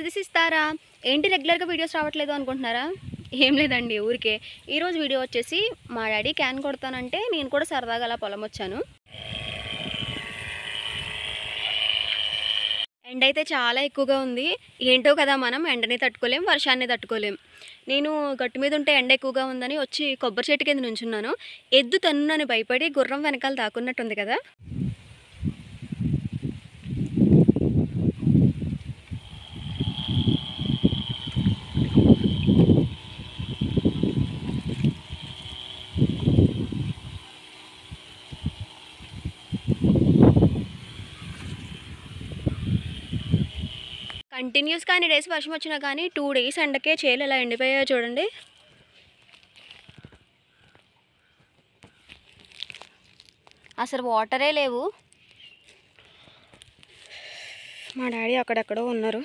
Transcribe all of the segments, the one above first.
This ఇస్తారా ఏంటి రెగ్యులర్గా వీడియోస్ రావట్లేదు అనుకుంటున్నారా? ఏం లేదండి, ఊరికే ఈరోజు వీడియో వచ్చేసి మా డాడీ క్యాన్ కొడతానంటే నేను కూడా సరదాగా అలా పొలం వచ్చాను. ఎండ అయితే చాలా ఎక్కువగా ఉంది. ఏంటో కదా, మనం ఎండని తట్టుకోలేం, వర్షాన్ని తట్టుకోలేం. నేను గట్టు మీద ఉంటే ఎండ ఎక్కువగా ఉందని వచ్చి కొబ్బరి చెట్టు కింద నుంచున్నాను. ఎద్దు తన్నునని భయపడి గుర్రం వెనకాల దాక్కున్నట్టుంది కదా. కంటిన్యూస్గా అన్ని డేస్ వర్షం వచ్చినా కానీ 2 డేస్ ఎండకే చేలు ఎలా ఎండిపోయాయో చూడండి. అసలు వాటరే లేవు. మా డాడీ అక్కడెక్కడో ఉన్నారు.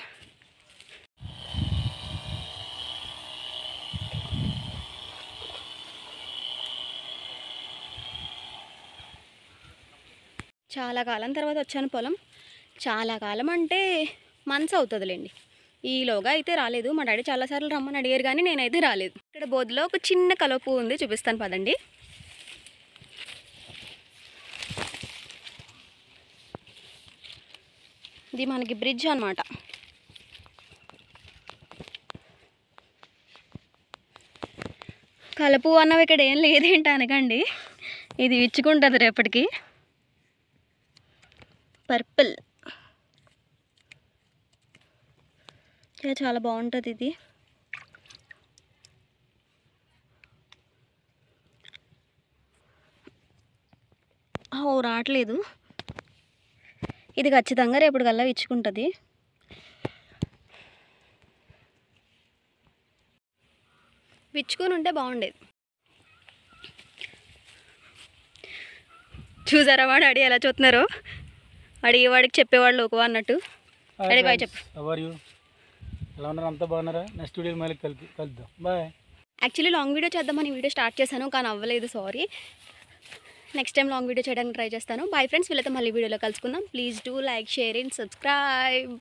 చాలా కాలం తర్వాత వచ్చాను పొలం. చాలా కాలం అంటే మంత్స్ అవుతుందిలేండి. ఈలోగా అయితే రాలేదు. మా డాడీ చాలాసార్లు రమ్మని అడిగారు కానీ నేనైతే రాలేదు. ఇక్కడ బోధలో ఒక చిన్న కలుపు ఉంది, చూపిస్తాను పదండి. ఇది మనకి బ్రిడ్జ్ అన్నమాట. కలుపు అన్నవి ఇక్కడ ఏం లేదేంటి అనకండి, ఇది ఇచ్చుకుంటుంది రేపటికి. పర్పుల్ చాలా బాగుంటుంది ఇది. రావట్లేదు. ఇది ఖచ్చితంగా రేపటి కల్లా ఇచ్చుకుంటుంది. విచ్చుకొని ఉంటే బాగుండేది. చూసారా వాడు డాడీ ఎలా చూస్తున్నారు? అడిగేవాడికి చెప్పేవాళ్ళు ఒక అన్నట్టు. డాడీ బాయ్ చెప్పు. ఎలా ఉన్నారు? అంతా బాగున్నారా? నెక్స్ట్ వీడియో మళ్ళీ కలుద్దాం. బాయ్. యాక్చువల్లీ లాంగ్ వీడియో చేద్దామని వీడియో స్టార్ట్ చేశాను కానీ అవ్వలేదు, sorry. Next time long video చేయడానికి ట్రై చేస్తాను. బాయ్ ఫ్రెండ్స్, వీళ్ళతో మళ్ళీ వీడియోలో కలుసుకుందాం. Please do like, share and subscribe.